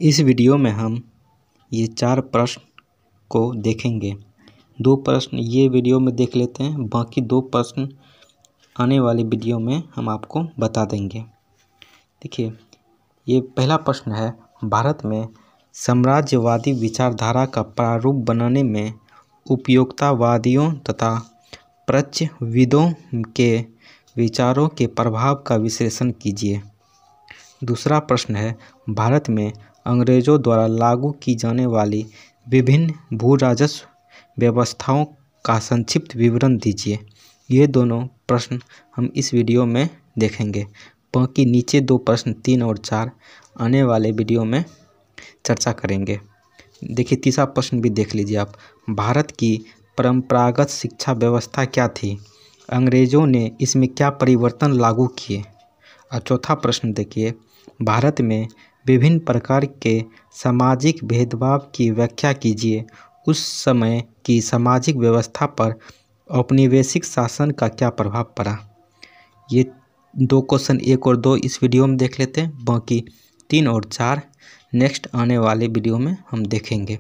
इस वीडियो में हम ये 4 प्रश्न को देखेंगे। 2 प्रश्न ये वीडियो में देख लेते हैं, बाकी 2 प्रश्न आने वाले वीडियो में हम आपको बता देंगे। देखिए, ये पहला प्रश्न है, भारत में साम्राज्यवादी विचारधारा का प्रारूप बनाने में उपयोक्तावादियों तथा प्राच्यविदों के विचारों के प्रभाव का विश्लेषण कीजिए। दूसरा प्रश्न है, भारत में अंग्रेजों द्वारा लागू की जाने वाली विभिन्न भू राजस्व व्यवस्थाओं का संक्षिप्त विवरण दीजिए। ये दोनों प्रश्न हम इस वीडियो में देखेंगे, बाकी नीचे 2 प्रश्न 3 और 4 आने वाले वीडियो में चर्चा करेंगे। देखिए, तीसरा प्रश्न भी देख लीजिए आप। भारत की परंपरागत शिक्षा व्यवस्था क्या थी? अंग्रेजों ने इसमें क्या परिवर्तन लागू किए? और चौथा प्रश्न देखिए, भारत में विभिन्न प्रकार के सामाजिक भेदभाव की व्याख्या कीजिए। उस समय की सामाजिक व्यवस्था पर औपनिवेशिक शासन का क्या प्रभाव पड़ा? ये 2 क्वेश्चन 1 और 2 इस वीडियो में देख लेते हैं, बाकी 3 और 4 नेक्स्ट आने वाले वीडियो में हम देखेंगे।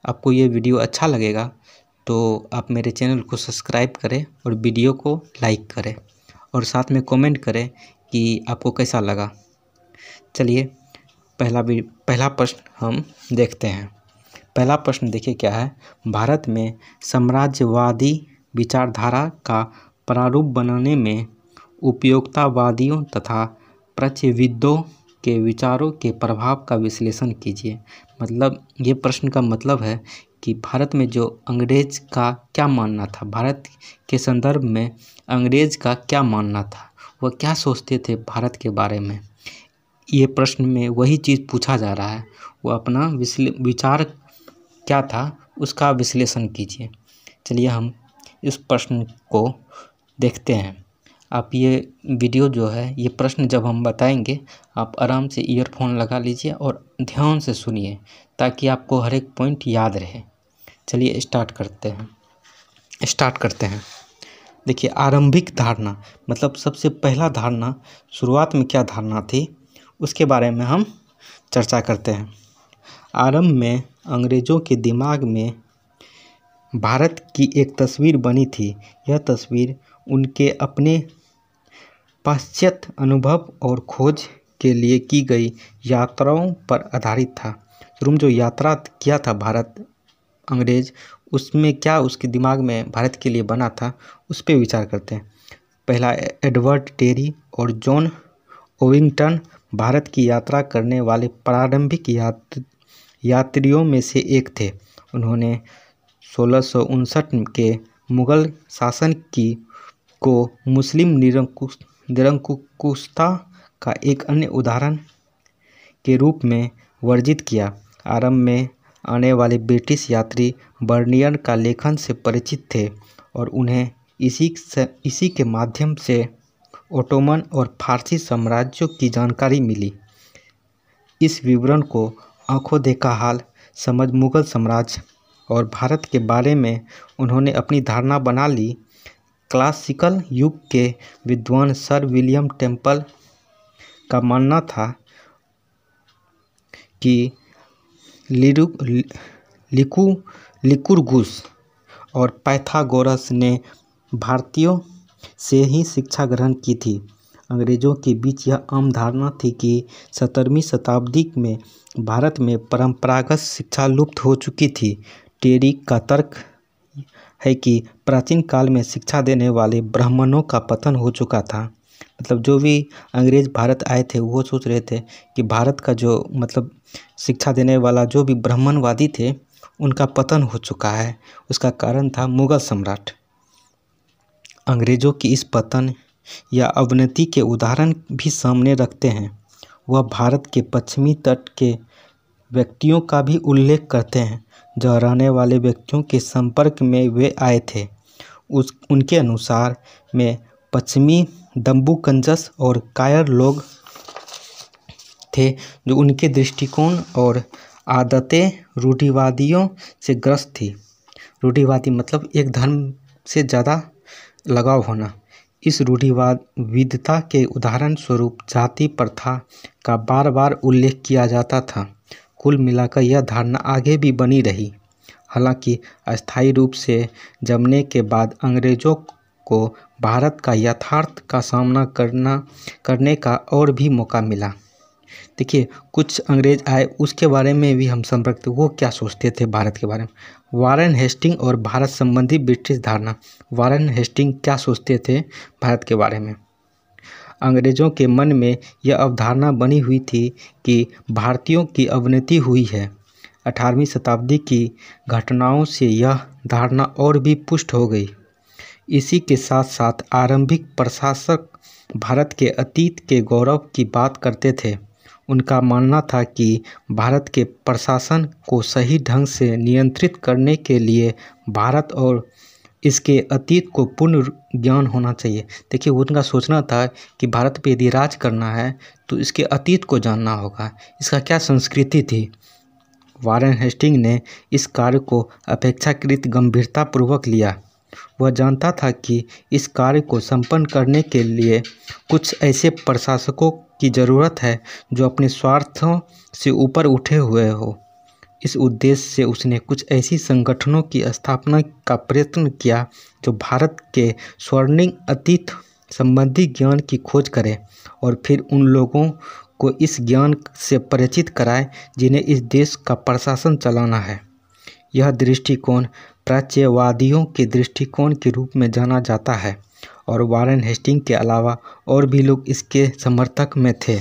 आपको ये वीडियो अच्छा लगेगा तो आप मेरे चैनल को सब्सक्राइब करें और वीडियो को लाइक करें और साथ में कमेंट करें कि आपको कैसा लगा। चलिए, पहला प्रश्न हम देखते हैं। पहला प्रश्न देखिए क्या है, भारत में साम्राज्यवादी विचारधारा का प्रारूप बनाने में उपयोक्तावादियों तथा प्राच्यविदों के विचारों के प्रभाव का विश्लेषण कीजिए। मतलब ये प्रश्न का मतलब है कि भारत में जो अंग्रेज का क्या मानना था, भारत के संदर्भ में अंग्रेज का क्या मानना था, वह क्या सोचते थे भारत के बारे में। ये प्रश्न में वही चीज़ पूछा जा रहा है, वो अपना विचार क्या था उसका विश्लेषण कीजिए। चलिए हम इस प्रश्न को देखते हैं। आप ये वीडियो जो है, ये प्रश्न जब हम बताएंगे आप आराम से ईयरफोन लगा लीजिए और ध्यान से सुनिए ताकि आपको हर एक पॉइंट याद रहे। चलिए स्टार्ट करते हैं। देखिए, आरंभिक धारणा मतलब सबसे पहला धारणा, शुरुआत में क्या धारणा थी उसके बारे में हम चर्चा करते हैं। आरंभ में अंग्रेज़ों के दिमाग में भारत की एक तस्वीर बनी थी। यह तस्वीर उनके अपने पाश्चात्य अनुभव और खोज के लिए की गई यात्राओं पर आधारित था। शुरू में जो यात्रा किया था भारत अंग्रेज, उसमें क्या उसके दिमाग में भारत के लिए बना था उस पर विचार करते हैं। पहला, एडवर्ड टेरी और जॉन ओविंगटन भारत की यात्रा करने वाले प्रारंभिक यात्रियों में से एक थे। उन्होंने 1659 के मुगल शासन को मुस्लिम निरंकुशता का एक अन्य उदाहरण के रूप में वर्जित किया। आरंभ में आने वाले ब्रिटिश यात्री बर्नियर का लेखन से परिचित थे और उन्हें इसी के माध्यम से ओटोमन और फारसी साम्राज्यों की जानकारी मिली। इस विवरण को आंखों देखा हाल समझ मुगल साम्राज्य और भारत के बारे में उन्होंने अपनी धारणा बना ली। क्लासिकल युग के विद्वान सर विलियम टेम्पल का मानना था कि लिकुर्गुस और पाइथागोरस ने भारतीयों से ही शिक्षा ग्रहण की थी। अंग्रेजों के बीच यह आम धारणा थी कि 17वीं शताब्दी में भारत में परंपरागत शिक्षा लुप्त हो चुकी थी। टेरी का तर्क है कि प्राचीन काल में शिक्षा देने वाले ब्राह्मणों का पतन हो चुका था। मतलब जो भी अंग्रेज भारत आए थे वो सोच रहे थे कि भारत का जो मतलब शिक्षा देने वाला जो भी ब्राह्मणवादी थे उनका पतन हो चुका है। उसका कारण था मुगल सम्राट। अंग्रेज़ों की इस पतन या अवनति के उदाहरण भी सामने रखते हैं। वह भारत के पश्चिमी तट के व्यक्तियों का भी उल्लेख करते हैं जो रहने वाले व्यक्तियों के संपर्क में वे आए थे। उनके अनुसार में पश्चिमी दम्बुकंजस और कायर लोग थे जो उनके दृष्टिकोण और आदतें रूढ़िवादियों से ग्रस्त थी। रूढ़िवादी मतलब एक धर्म से ज़्यादा लगाव होना। इस रूढ़िवादिता के उदाहरण स्वरूप जाति प्रथा का बार बार उल्लेख किया जाता था। कुल मिलाकर यह धारणा आगे भी बनी रही। हालांकि अस्थायी रूप से जमने के बाद अंग्रेज़ों को भारत का यथार्थ का सामना करने का और भी मौका मिला। देखिए, कुछ अंग्रेज आए, उसके बारे में भी हम संपर्क वो क्या सोचते थे भारत के बारे में। वारेन हेस्टिंग और भारत संबंधी ब्रिटिश धारणा। वारेन हेस्टिंग क्या सोचते थे भारत के बारे में। अंग्रेज़ों के मन में यह अवधारणा बनी हुई थी कि भारतीयों की अवनति हुई है। 18वीं शताब्दी की घटनाओं से यह धारणा और भी पुष्ट हो गई। इसी के साथ साथ आरंभिक प्रशासक भारत के अतीत के गौरव की बात करते थे। उनका मानना था कि भारत के प्रशासन को सही ढंग से नियंत्रित करने के लिए भारत और इसके अतीत को पूर्ण ज्ञान होना चाहिए। देखिए, उनका सोचना था कि भारत पे यदि राज करना है तो इसके अतीत को जानना होगा, इसका क्या संस्कृति थी। वारेन हेस्टिंग ने इस कार्य को अपेक्षाकृत गंभीरतापूर्वक लिया। वह जानता था कि इस कार्य को संपन्न करने के लिए कुछ ऐसे प्रशासकों की ज़रूरत है जो अपने स्वार्थों से ऊपर उठे हुए हो। इस उद्देश्य से उसने कुछ ऐसी संगठनों की स्थापना का प्रयत्न किया जो भारत के स्वर्णिम अतीत संबंधी ज्ञान की खोज करे और फिर उन लोगों को इस ज्ञान से परिचित कराए जिन्हें इस देश का प्रशासन चलाना है। यह दृष्टिकोण प्राच्यवादियों के दृष्टिकोण के रूप में जाना जाता है और वारेन हेस्टिंग के अलावा और भी लोग इसके समर्थक में थे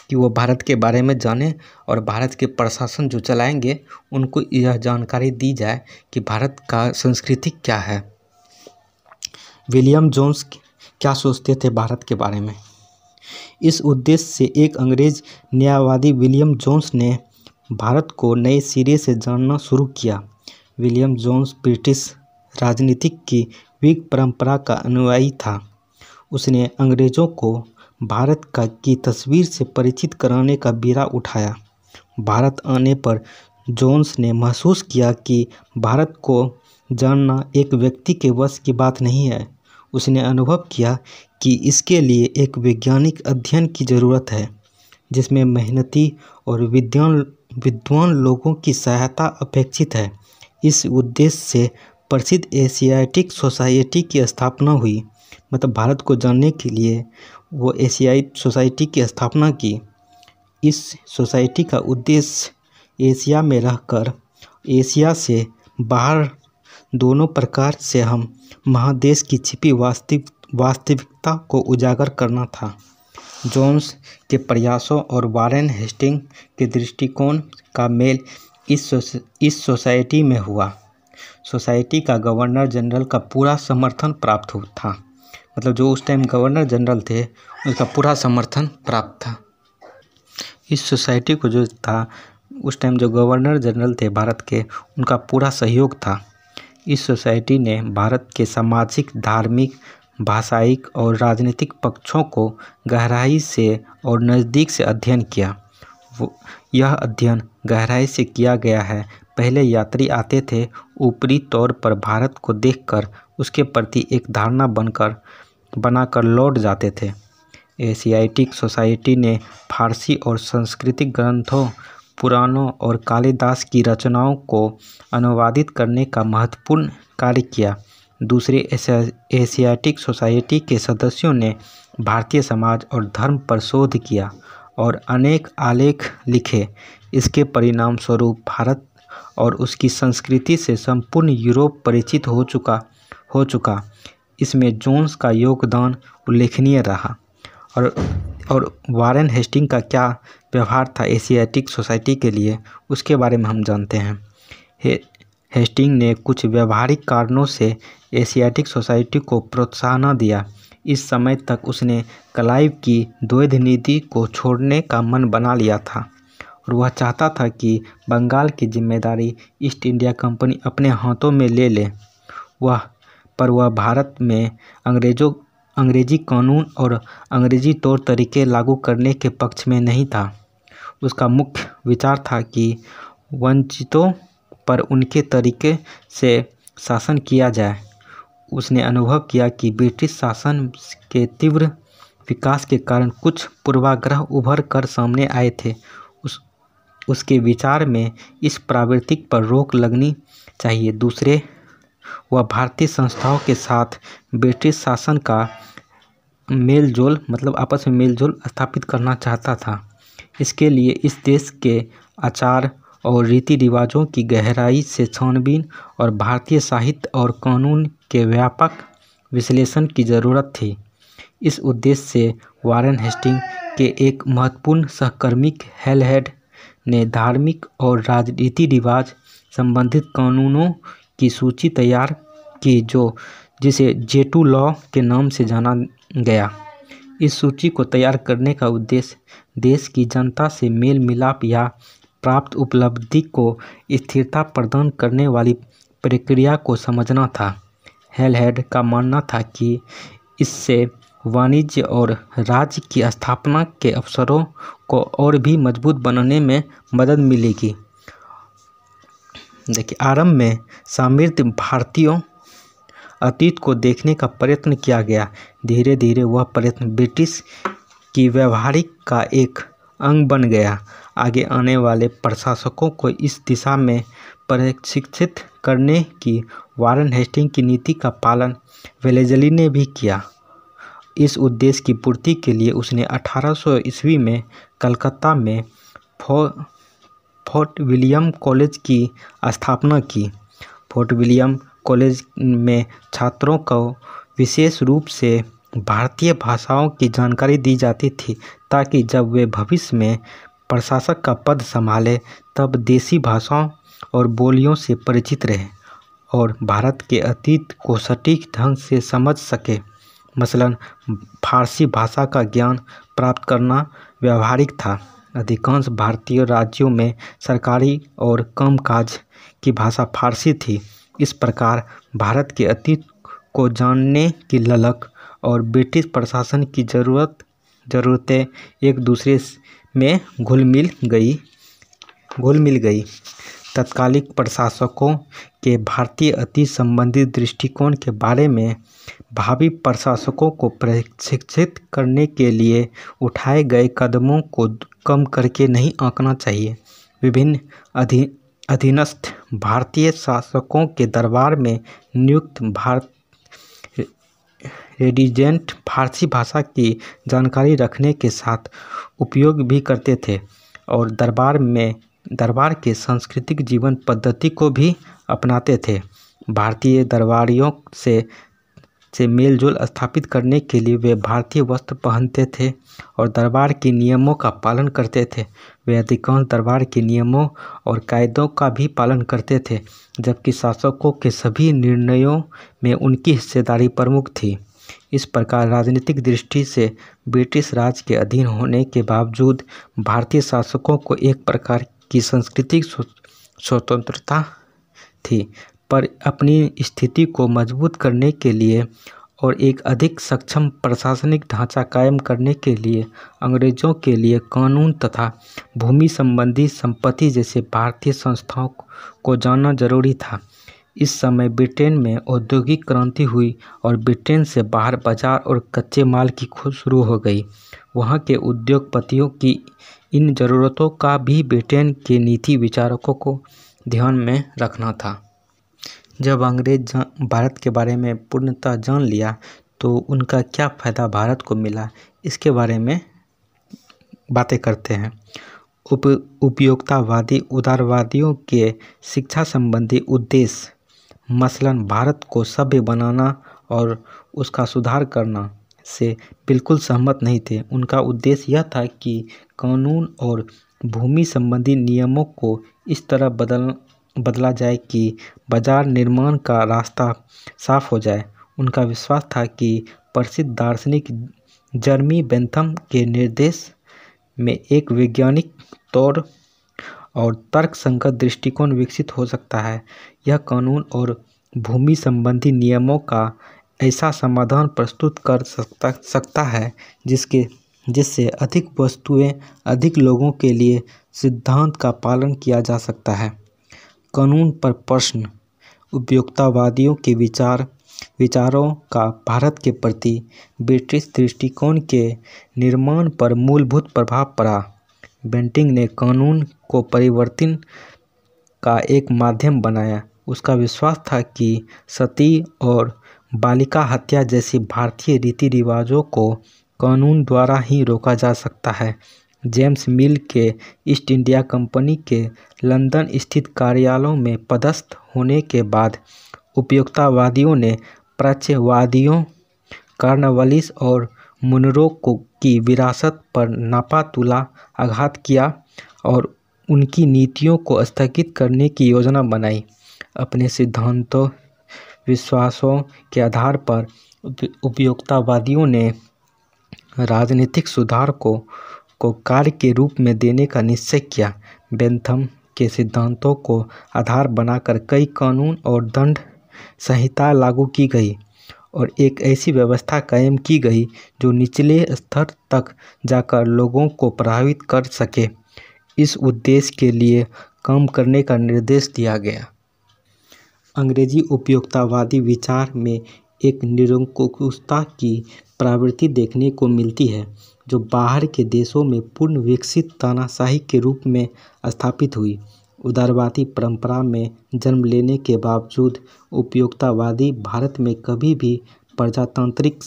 कि वो भारत के बारे में जाने और भारत के प्रशासन जो चलाएंगे उनको यह जानकारी दी जाए कि भारत का संस्कृति क्या है। विलियम जोन्स क्या सोचते थे भारत के बारे में। इस उद्देश्य से एक अंग्रेज न्यायवादी विलियम जोन्स ने भारत को नए सिरे से जानना शुरू किया। विलियम जोन्स ब्रिटिश राजनीतिक की व्हिग परंपरा का अनुयायी था। उसने अंग्रेज़ों को भारत की तस्वीर से परिचित कराने का बीड़ा उठाया। भारत आने पर जोन्स ने महसूस किया कि भारत को जानना एक व्यक्ति के वश की बात नहीं है। उसने अनुभव किया कि इसके लिए एक वैज्ञानिक अध्ययन की ज़रूरत है जिसमें मेहनती और विद्वान लोगों की सहायता अपेक्षित है। इस उद्देश्य से प्रसिद्ध एशियाटिक सोसाइटी की स्थापना हुई। मतलब भारत को जानने के लिए वो एशियाई सोसाइटी की स्थापना की। इस सोसाइटी का उद्देश्य एशिया में रहकर एशिया से बाहर दोनों प्रकार से हम महादेश की छिपी वास्तविकता को उजागर करना था। जोन्स के प्रयासों और वारेन हेस्टिंग के दृष्टिकोण का मेल इस सोसाइटी में हुआ। सोसाइटी का गवर्नर जनरल का पूरा समर्थन प्राप्त था। मतलब जो उस टाइम गवर्नर जनरल थे उसका पूरा समर्थन प्राप्त था। इस सोसाइटी को जो था उस टाइम जो गवर्नर जनरल थे भारत के, उनका पूरा सहयोग था। इस सोसाइटी ने भारत के सामाजिक, धार्मिक, भाषाई और राजनीतिक पक्षों को गहराई से और नज़दीक से अध्ययन किया। यह अध्ययन गहराई से किया गया है। पहले यात्री आते थे, ऊपरी तौर पर भारत को देखकर उसके प्रति एक धारणा बनाकर लौट जाते थे। एशियाटिक सोसाइटी ने फारसी और संस्कृत ग्रंथों, पुराणों और कालिदास की रचनाओं को अनुवादित करने का महत्वपूर्ण कार्य किया। दूसरे एशियाटिक सोसाइटी के सदस्यों ने भारतीय समाज और धर्म पर शोध किया और अनेक आलेख लिखे। इसके परिणाम स्वरूप भारत और उसकी संस्कृति से संपूर्ण यूरोप परिचित हो चुका। इसमें जोन्स का योगदान उल्लेखनीय रहा। और वारेन हेस्टिंग का क्या व्यवहार था एशियाटिक सोसाइटी के लिए, उसके बारे में हम जानते हैं। हेस्टिंग ने कुछ व्यवहारिक कारणों से एशियाटिक सोसाइटी को प्रोत्साहन दिया। इस समय तक उसने क्लाइव की द्वैध नीति को छोड़ने का मन बना लिया था और वह चाहता था कि बंगाल की जिम्मेदारी ईस्ट इंडिया कंपनी अपने हाथों में ले ले। वह भारत में अंग्रेजी कानून और अंग्रेजी तौर तरीके लागू करने के पक्ष में नहीं था। उसका मुख्य विचार था कि वंचितों पर उनके तरीके से शासन किया जाए। उसने अनुभव किया कि ब्रिटिश शासन के तीव्र विकास के कारण कुछ पूर्वाग्रह उभर कर सामने आए थे। उसके विचार में इस प्रवृत्ति पर रोक लगनी चाहिए। दूसरे, वह भारतीय संस्थाओं के साथ ब्रिटिश शासन का मेलजोल आपस में मेलजोल स्थापित करना चाहता था। इसके लिए इस देश के आचार और रीति रिवाजों की गहराई से छानबीन और भारतीय साहित्य और कानून के व्यापक विश्लेषण की ज़रूरत थी। इस उद्देश्य से वारेन हेस्टिंग के एक महत्वपूर्ण सहकर्मी हेलहेड ने धार्मिक और रीति रिवाज संबंधित कानूनों की सूची तैयार की जिसे जेटू लॉ के नाम से जाना गया। इस सूची को तैयार करने का उद्देश्य देश की जनता से मेल मिलाप या प्राप्त उपलब्धि को स्थिरता प्रदान करने वाली प्रक्रिया को समझना था। हेलहेड का मानना था कि इससे वाणिज्य और राज्य की स्थापना के अवसरों को और भी मजबूत बनाने में मदद मिलेगी। देखिए, आरंभ में समृद्ध भारतीयों अतीत को देखने का प्रयत्न किया गया। धीरे धीरे वह प्रयत्न ब्रिटिश की व्यवहारिक का एक अंग बन गया। आगे आने वाले प्रशासकों को इस दिशा में प्रशिक्षित करने की वारेन हेस्टिंग की नीति का पालन वेलेस्ली ने भी किया। इस उद्देश्य की पूर्ति के लिए उसने 1800 ईस्वी में कलकत्ता में फोर्ट विलियम कॉलेज की स्थापना की। फोर्ट विलियम कॉलेज में छात्रों को विशेष रूप से भारतीय भाषाओं की जानकारी दी जाती थी, ताकि जब वे भविष्य में प्रशासक का पद संभाले तब देसी भाषाओं और बोलियों से परिचित रहे और भारत के अतीत को सटीक ढंग से समझ सके। मसलन फारसी भाषा का ज्ञान प्राप्त करना व्यावहारिक था। अधिकांश भारतीय राज्यों में सरकारी और कामकाज की भाषा फारसी थी। इस प्रकार भारत के अतीत को जानने की ललक और ब्रिटिश प्रशासन की ज़रूरतें एक दूसरे में घुल मिल गई। तत्कालिक प्रशासकों के भारतीय अतीत संबंधी दृष्टिकोण के बारे में भावी प्रशासकों को प्रशिक्षित करने के लिए उठाए गए कदमों को कम करके नहीं आंकना चाहिए। विभिन्न अधीनस्थ भारतीय शासकों के दरबार में नियुक्त रेजिडेंट फारसी भाषा की जानकारी रखने के साथ उपयोग भी करते थे और दरबार के सांस्कृतिक जीवन पद्धति को भी अपनाते थे। भारतीय दरबारियों से मेलजोल स्थापित करने के लिए वे भारतीय वस्त्र पहनते थे और दरबार के नियमों का पालन करते थे। वे अधिकांश दरबार के नियमों और कायदों का भी पालन करते थे, जबकि शासकों के सभी निर्णयों में उनकी हिस्सेदारी प्रमुख थी। इस प्रकार राजनीतिक दृष्टि से ब्रिटिश राज के अधीन होने के बावजूद भारतीय शासकों को एक प्रकार की सांस्कृतिक स्वतंत्रता थी, पर अपनी स्थिति को मजबूत करने के लिए और एक अधिक सक्षम प्रशासनिक ढांचा कायम करने के लिए अंग्रेजों के लिए कानून तथा भूमि संबंधी संपत्ति जैसे भारतीय संस्थाओं को जानना जरूरी था। इस समय ब्रिटेन में औद्योगिक क्रांति हुई और ब्रिटेन से बाहर बाजार और कच्चे माल की खोज शुरू हो गई। वहाँ के उद्योगपतियों की इन ज़रूरतों का भी ब्रिटेन के नीति विचारकों को ध्यान में रखना था। जब अंग्रेज भारत के बारे में पूर्णतः जान लिया तो उनका क्या फ़ायदा भारत को मिला, इसके बारे में बातें करते हैं। उपयोगितावादी उदारवादियों के शिक्षा संबंधी उद्देश्य मसलन भारत को सभ्य बनाना और उसका सुधार करना से बिल्कुल सहमत नहीं थे। उनका उद्देश्य यह था कि कानून और भूमि संबंधी नियमों को इस तरह बदला जाए कि बाजार निर्माण का रास्ता साफ हो जाए। उनका विश्वास था कि प्रसिद्ध दार्शनिक जर्मी बेंथम के निर्देश में एक वैज्ञानिक तौर और तर्कसंगत दृष्टिकोण विकसित हो सकता है। यह कानून और भूमि संबंधी नियमों का ऐसा समाधान प्रस्तुत कर सकता है जिससे अधिक वस्तुएं अधिक लोगों के लिए सिद्धांत का पालन किया जा सकता है। कानून पर प्रश्न उपयोगितावादियों के विचारों का भारत के प्रति ब्रिटिश दृष्टिकोण के निर्माण पर मूलभूत प्रभाव पड़ा। बेंटिक ने कानून को परिवर्तन का एक माध्यम बनाया। उसका विश्वास था कि सती और बालिका हत्या जैसी भारतीय रीति रिवाजों को कानून द्वारा ही रोका जा सकता है। जेम्स मिल के ईस्ट इंडिया कंपनी के लंदन स्थित कार्यालयों में पदस्थ होने के बाद उपयोक्तावादियों ने प्राच्यवादियों कॉर्नवालिस और मुनरो की विरासत पर नापातुला आघात किया और उनकी नीतियों को स्थगित करने की योजना बनाई। अपने सिद्धांतों विश्वासों के आधार पर उपयोक्तावादियों ने राजनीतिक सुधार को कार्य के रूप में देने का निश्चय किया। बेंथम के सिद्धांतों को आधार बनाकर कई कानून और दंड संहिता लागू की गई और एक ऐसी व्यवस्था कायम की गई जो निचले स्तर तक जाकर लोगों को प्रभावित कर सके। इस उद्देश्य के लिए काम करने का निर्देश दिया गया। अंग्रेजी उपयोक्तावादी विचार में एक निरंकुशता की प्रवृत्ति देखने को मिलती है जो बाहर के देशों में पूर्ण विकसित तानाशाही के रूप में स्थापित हुई। उदारवादी परंपरा में जन्म लेने के बावजूद उपयोक्तावादी भारत में कभी भी प्रजातांत्रिक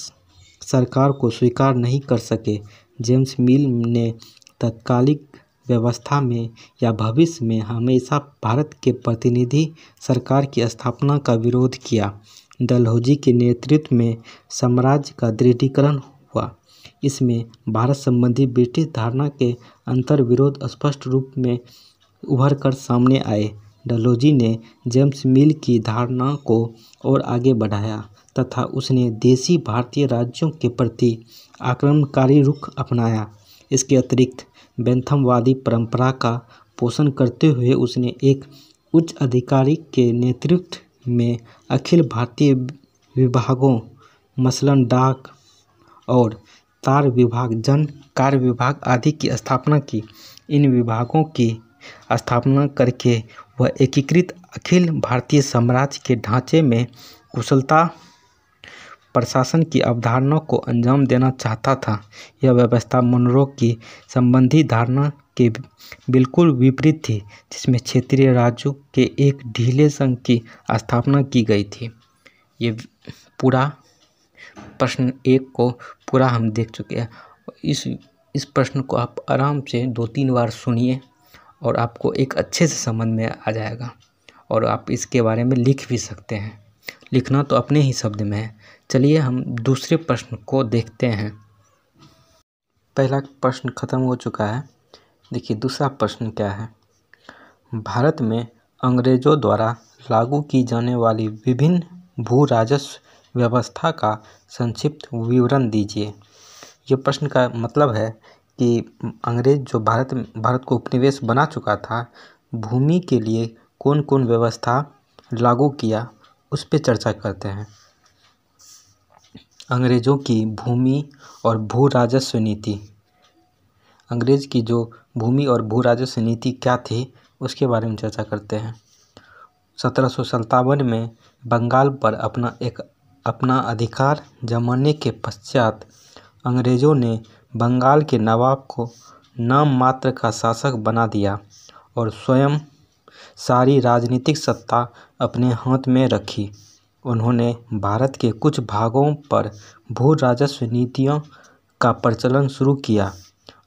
सरकार को स्वीकार नहीं कर सके। जेम्स मिल ने तत्कालिक व्यवस्था में या भविष्य में हमेशा भारत के प्रतिनिधि सरकार की स्थापना का विरोध किया। डलहौजी के नेतृत्व में साम्राज्य का दृढ़ीकरण हुआ। इसमें भारत संबंधी ब्रिटिश धारणा के अंतर्विरोध स्पष्ट रूप में उभर कर सामने आए। डलहौजी ने जेम्स मिल की धारणा को और आगे बढ़ाया तथा उसने देशी भारतीय राज्यों के प्रति आक्रमणकारी रुख अपनाया। इसके अतिरिक्त बेंथमवादी परंपरा का पोषण करते हुए उसने एक उच्च अधिकारी के नेतृत्व में अखिल भारतीय विभागों मसलन डाक और तार विभाग, जन कार्य विभाग आदि की स्थापना की। इन विभागों की स्थापना करके वह एकीकृत अखिल भारतीय साम्राज्य के ढांचे में कुशलता प्रशासन की अवधारणा को अंजाम देना चाहता था। यह व्यवस्था मुनरो की संबंधी धारणा के बिल्कुल विपरीत थी, जिसमें क्षेत्रीय राज्यों के एक ढीले संघ की स्थापना की गई थी। ये पूरा प्रश्न 1 को पूरा हम देख चुके हैं। इस प्रश्न को आप आराम से 2-3 बार सुनिए और आपको एक अच्छे से समझ में आ जाएगा और आप इसके बारे में लिख भी सकते हैं। लिखना तो अपने ही शब्द में है। चलिए हम दूसरे प्रश्न को देखते हैं। पहला प्रश्न खत्म हो चुका है। देखिए दूसरा प्रश्न क्या है। भारत में अंग्रेजों द्वारा लागू की जाने वाली विभिन्न भू राजस्व व्यवस्था का संक्षिप्त विवरण दीजिए। ये प्रश्न का मतलब है कि अंग्रेज जो भारत को उपनिवेश बना चुका था, भूमि के लिए कौन कौन व्यवस्था लागू किया उस पर चर्चा करते हैं। अंग्रेज़ों की भूमि और भू राजस्व नीति। अंग्रेज़ की जो भूमि और भू राजस्व नीति क्या थी उसके बारे में चर्चा करते हैं। 1757 में बंगाल पर अपना अधिकार जमाने के पश्चात अंग्रेज़ों ने बंगाल के नवाब को नाम मात्र का शासक बना दिया और स्वयं सारी राजनीतिक सत्ता अपने हाथ में रखी। उन्होंने भारत के कुछ भागों पर भू राजस्व नीतियों का प्रचलन शुरू किया।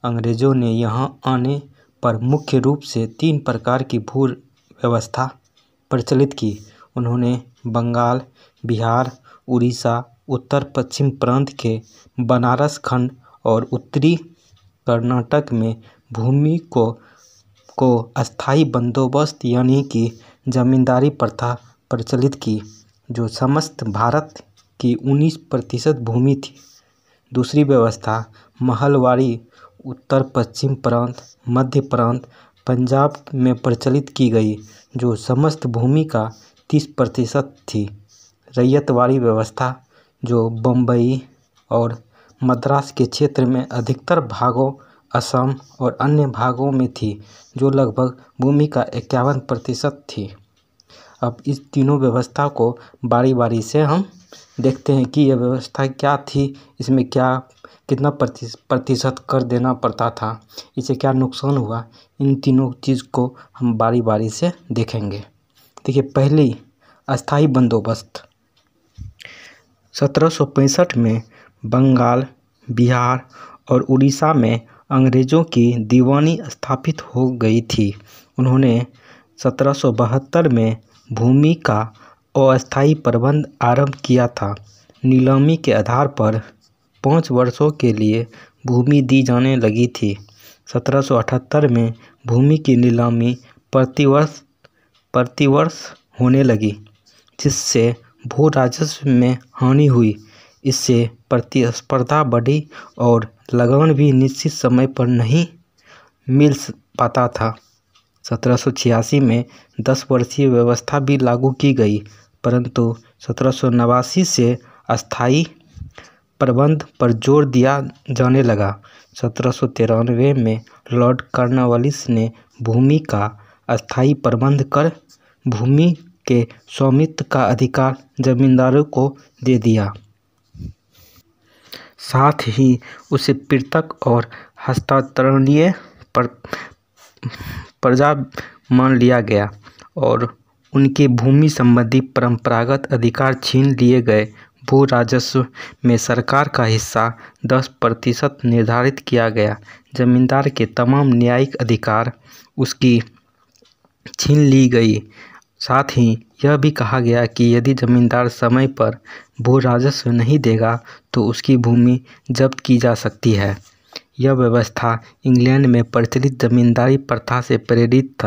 अंग्रेज़ों ने यहाँ आने पर मुख्य रूप से 3 प्रकार की भू व्यवस्था प्रचलित की। उन्होंने बंगाल, बिहार, उड़ीसा, उत्तर पश्चिम प्रांत के बनारस खंड और उत्तरी कर्नाटक में भूमि को अस्थायी बंदोबस्त यानी कि जमींदारी प्रथा प्रचलित की, जो समस्त भारत की 19% भूमि थी। दूसरी व्यवस्था महलवाड़ी उत्तर पश्चिम प्रांत, मध्य प्रांत, पंजाब में प्रचलित की गई, जो समस्त भूमि का 30% थी। रैयतवाड़ी व्यवस्था जो बम्बई और मद्रास के क्षेत्र में अधिकतर भागों, असम और अन्य भागों में थी, जो लगभग भूमि का 51% थी। अब इस तीनों व्यवस्था को बारी बारी से हम देखते हैं कि यह व्यवस्था क्या थी, इसमें क्या कितना प्रतिशत कर देना पड़ता था, इससे क्या नुकसान हुआ, इन तीनों चीज़ को हम बारी बारी से देखेंगे। देखिए, पहली अस्थाई बंदोबस्त। 1765 में बंगाल, बिहार और उड़ीसा में अंग्रेज़ों की दीवानी स्थापित हो गई थी। उन्होंने 1772 में भूमि का अस्थायी प्रबंध आरंभ किया था। नीलामी के आधार पर 5 वर्षों के लिए भूमि दी जाने लगी थी। 1778 में भूमि की नीलामी प्रतिवर्ष होने लगी, जिससे भू राजस्व में हानि हुई। इससे प्रतिस्पर्धा बढ़ी और लगान भी निश्चित समय पर नहीं मिल पाता था। 1786 में 10 वर्षीय व्यवस्था भी लागू की गई, परंतु 1789 से अस्थायी प्रबंध पर जोर दिया जाने लगा। 1793 में लॉर्ड कॉर्नवालिस ने भूमि का अस्थायी प्रबंध कर भूमि के स्वामित्व का अधिकार जमींदारों को दे दिया। साथ ही उसे पृथक और हस्तांतरणीय प्रजा मान लिया गया और उनके भूमि संबंधी परंपरागत अधिकार छीन लिए गए। भू राजस्व में सरकार का हिस्सा 10% निर्धारित किया गया। जमींदार के तमाम न्यायिक अधिकार उसकी छीन ली गई। साथ ही यह भी कहा गया कि यदि जमींदार समय पर भू राजस्व नहीं देगा तो उसकी भूमि जब्त की जा सकती है। यह व्यवस्था इंग्लैंड में प्रचलित जमींदारी प्रथा से प्रेरित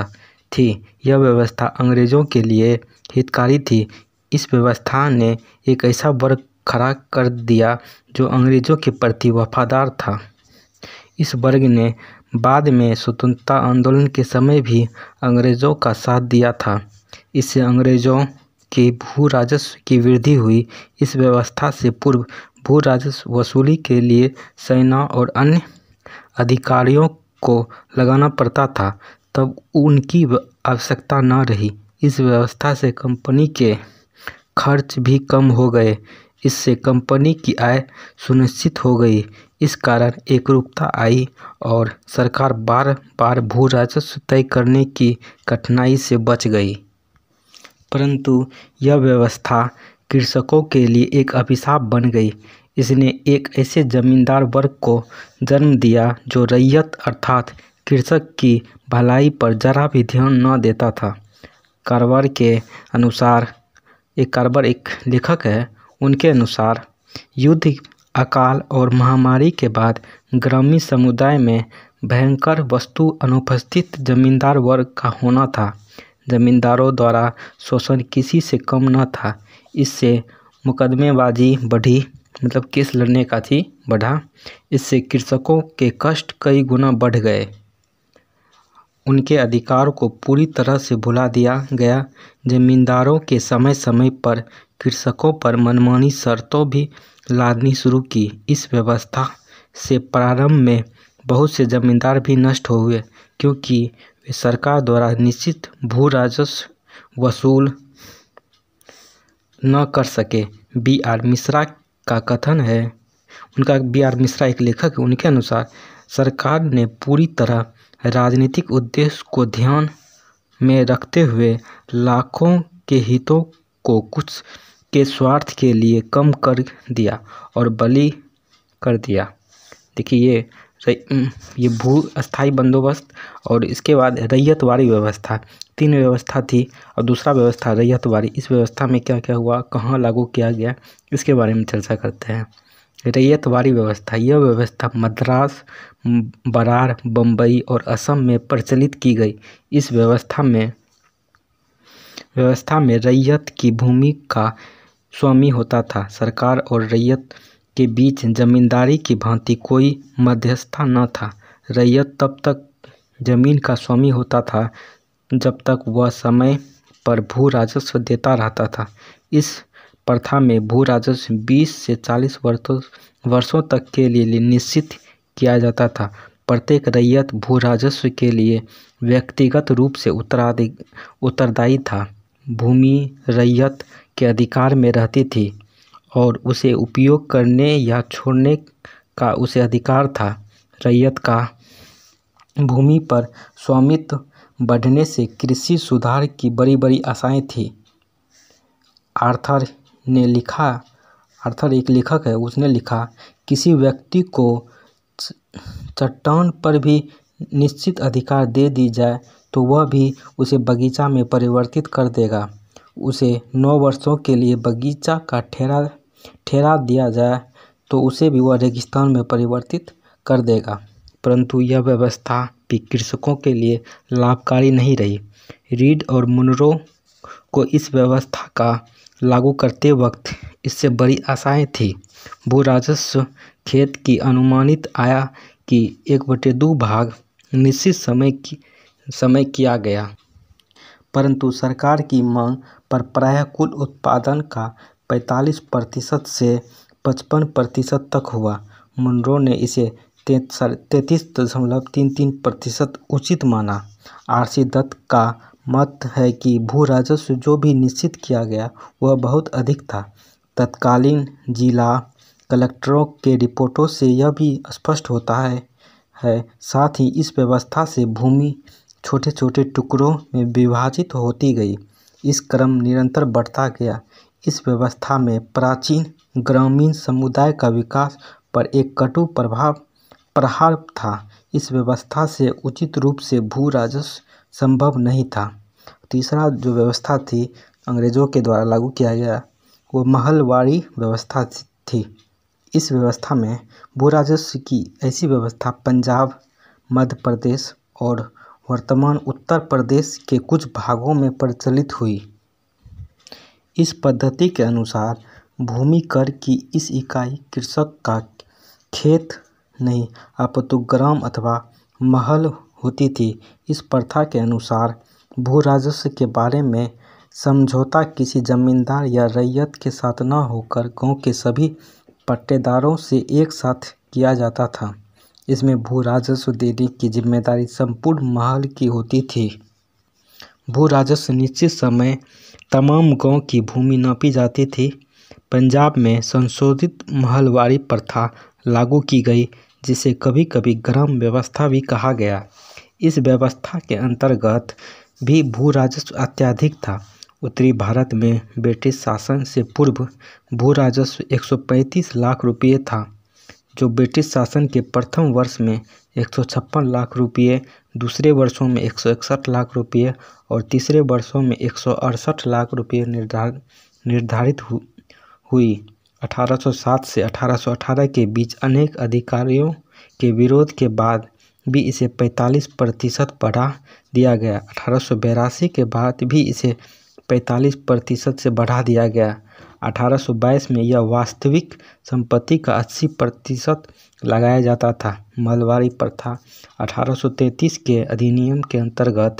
थी। यह व्यवस्था अंग्रेज़ों के लिए हितकारी थी। इस व्यवस्था ने एक ऐसा वर्ग खड़ा कर दिया जो अंग्रेज़ों के प्रति वफादार था। इस वर्ग ने बाद में स्वतंत्रता आंदोलन के समय भी अंग्रेज़ों का साथ दिया था। इससे अंग्रेज़ों के भू राजस्व की वृद्धि हुई। इस व्यवस्था से पूर्व भू राजस्व वसूली के लिए सेना और अन्य अधिकारियों को लगाना पड़ता था, तब उनकी आवश्यकता न रही। इस व्यवस्था से कंपनी के खर्च भी कम हो गए। इससे कंपनी की आय सुनिश्चित हो गई। इस कारण एकरूपता आई और सरकार बार बार भू राजस्व तय करने की कठिनाई से बच गई। परंतु यह व्यवस्था कृषकों के लिए एक अभिशाप बन गई। इसने एक ऐसे जमींदार वर्ग को जन्म दिया जो रैयत अर्थात कृषक की भलाई पर जरा भी ध्यान न देता था। कार्वर के अनुसार, कार्वर एक लेखक है, उनके अनुसार युद्ध, अकाल और महामारी के बाद ग्रामीण समुदाय में भयंकर वस्तु अनुपस्थित जमींदार वर्ग का होना था। जमींदारों द्वारा शोषण किसी से कम न था। इससे मुकदमेबाजी बढ़ी, मतलब केस लड़ने का बढ़ा। इससे कृषकों के कष्ट कई गुना बढ़ गए। उनके अधिकार को पूरी तरह से भुला दिया गया। जमींदारों के समय समय पर कृषकों पर मनमानी शर्तों भी लादनी शुरू की। इस व्यवस्था से प्रारंभ में बहुत से जमींदार भी नष्ट हो हुए, क्योंकि वे सरकार द्वारा निश्चित भू राजस्व वसूल न कर सके। B.R. मिश्रा का कथन है, B.R. मिश्रा एक लेखक है, उनके अनुसार सरकार ने पूरी तरह राजनीतिक उद्देश्य को ध्यान में रखते हुए लाखों के हितों को कुछ के स्वार्थ के लिए कम कर दिया और बलि कर दिया। देखिए, ये भू अस्थाई बंदोबस्त और इसके बाद रैयतवारी व्यवस्था, 3 व्यवस्था थी और दूसरा व्यवस्था रैयतवारी। इस व्यवस्था में क्या क्या हुआ, कहाँ लागू किया गया, इसके बारे में चर्चा करते हैं। रैयतवारी व्यवस्था, यह व्यवस्था मद्रास, बरार, बम्बई और असम में प्रचलित की गई। इस व्यवस्था में रैयत की भूमि का स्वामी होता था। सरकार और रैयत के बीच जमींदारी की भांति कोई मध्यस्थता न था। रैयत तब तक जमीन का स्वामी होता था जब तक वह समय पर भू राजस्व देता रहता था। इस प्रथा में भू राजस्व 20 से 40 वर्षों तक के लिए निश्चित किया जाता था। प्रत्येक रैयत भू राजस्व के लिए व्यक्तिगत रूप से उत्तरदायी था। भूमि रैयत के अधिकार में रहती थी और उसे उपयोग करने या छोड़ने का उसे अधिकार था। रैयत का भूमि पर स्वामित्व बढ़ने से कृषि सुधार की बड़ी बड़ी आशाएं थी। आर्थर एक लेखक है, उसने लिखा, किसी व्यक्ति को चट्टान पर भी निश्चित अधिकार दे दी जाए तो वह भी उसे बगीचा में परिवर्तित कर देगा। उसे 9 वर्षों के लिए बगीचा का ठहरा दिया जाए तो उसे भी वह रेगिस्तान में परिवर्तित कर देगा। परंतु यह व्यवस्था भी कृषकों के लिए लाभकारी नहीं रही। रीड और मुनरो को इस व्यवस्था का लागू करते वक्त इससे बड़ी आशाएं थी। भू राजस्व खेत की अनुमानित आय की 1/2 भाग निश्चित समय किया गया, परंतु सरकार की मांग पर प्रायः कुल उत्पादन का 45% से 55% तक हुआ। मुनरो ने इसे 33.33% उचित माना। आरसी दत्त का मत है कि भू राजस्व जो भी निश्चित किया गया वह बहुत अधिक था। तत्कालीन जिला कलेक्टरों के रिपोर्टों से यह भी स्पष्ट होता है। साथ ही इस व्यवस्था से भूमि छोटे छोटे टुकड़ों में विभाजित होती गई। इस क्रम निरंतर बढ़ता गया। इस व्यवस्था में प्राचीन ग्रामीण समुदाय का विकास पर एक कटु प्रहार था। इस व्यवस्था से उचित रूप से भू राजस्व संभव नहीं था। तीसरा जो व्यवस्था थी अंग्रेजों के द्वारा लागू किया गया वो महलवाड़ी व्यवस्था थी। इस व्यवस्था में भू राजस्व की ऐसी व्यवस्था पंजाब, मध्य प्रदेश और वर्तमान उत्तर प्रदेश के कुछ भागों में प्रचलित हुई। इस पद्धति के अनुसार भूमि कर की इस इकाई कृषक का खेत नहीं अपितु ग्राम अथवा महल होती थी। इस प्रथा के अनुसार भू राजस्व के बारे में समझौता किसी जमींदार या रैयत के साथ न होकर गांव के सभी पट्टेदारों से एक साथ किया जाता था। इसमें भू राजस्व देने की जिम्मेदारी संपूर्ण महल की होती थी। भू राजस्व निश्चित समय तमाम गांव की भूमि नापी जाती थी। पंजाब में संशोधित महलवाड़ी प्रथा लागू की गई, जिसे कभी कभी ग्राम व्यवस्था भी कहा गया। इस व्यवस्था के अंतर्गत भी भू राजस्व अत्यधिक था। उत्तरी भारत में ब्रिटिश शासन से पूर्व भू राजस्व 135 लाख रुपये था, जो ब्रिटिश शासन के प्रथम वर्ष में 156 लाख रुपये, दूसरे वर्षों में 161 लाख रुपये और तीसरे वर्षों में 168 लाख रुपये निर्धारित हुई। 1807 से 1818 के बीच अनेक अधिकारियों के विरोध के बाद भी इसे 45% बढ़ा दिया गया। 1882 के बाद भी इसे 45% से बढ़ा दिया गया। 1822 में यह वास्तविक संपत्ति का 80% लगाया जाता था। महलवाड़ी प्रथा 1833 के अधिनियम के अंतर्गत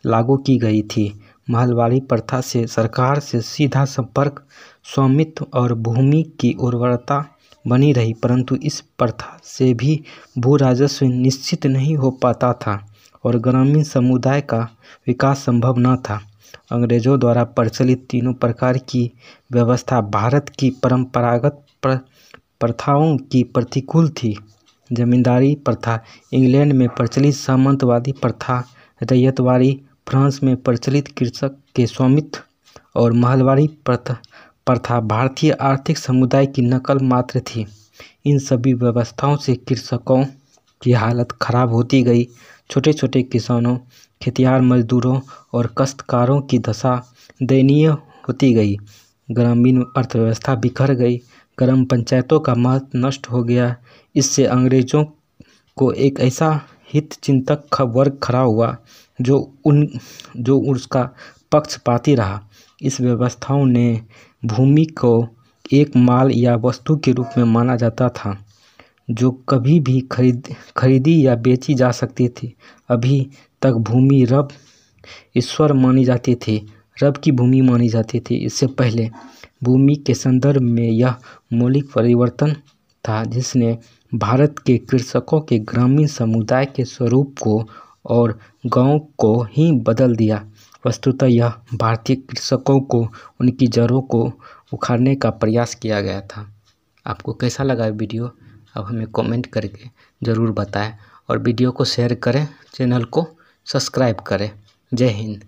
लागू की गई थी। महलवाड़ी प्रथा से सरकार से सीधा संपर्क, स्वामित्व और भूमि की उर्वरता बनी रही, परंतु इस प्रथा से भी भू राजस्व निश्चित नहीं हो पाता था और ग्रामीण समुदाय का विकास संभव न था। अंग्रेजों द्वारा प्रचलित तीनों प्रकार की व्यवस्था भारत की परंपरागत प्रथाओं की प्रतिकूल थी। जमींदारी प्रथा इंग्लैंड में प्रचलित सामंतवादी प्रथा, रैयतवाड़ी फ्रांस में प्रचलित कृषक के स्वामित्व और महलवाड़ी प्रथा भारतीय आर्थिक समुदाय की नकल मात्र थी। इन सभी व्यवस्थाओं से कृषकों की हालत खराब होती गई। छोटे छोटे किसानों, खेतिहर मजदूरों और काश्तकारों की दशा दयनीय होती गई। ग्रामीण अर्थव्यवस्था बिखर गई। ग्राम पंचायतों का महत्व नष्ट हो गया। इससे अंग्रेजों को एक ऐसा हित चिंतक वर्ग खड़ा हुआ जो उसका पक्षपाती रहा। इस व्यवस्थाओं ने भूमि को एक माल या वस्तु के रूप में माना जाता था, जो कभी भी खरीदी या बेची जा सकती थी। अभी तक भूमि रब ईश्वर मानी जाती थी, रब की भूमि मानी जाती थी। इससे पहले भूमि के संदर्भ में यह मौलिक परिवर्तन था जिसने भारत के कृषकों के ग्रामीण समुदाय के स्वरूप को और गांव को ही बदल दिया। वस्तुतः यह भारतीय कृषकों को उनकी जड़ों को उखाड़ने का प्रयास किया गया था। आपको कैसा लगा वीडियो? अब हमें कमेंट करके ज़रूर बताएं और वीडियो को शेयर करें, चैनल को सब्सक्राइब करें। जय हिंद।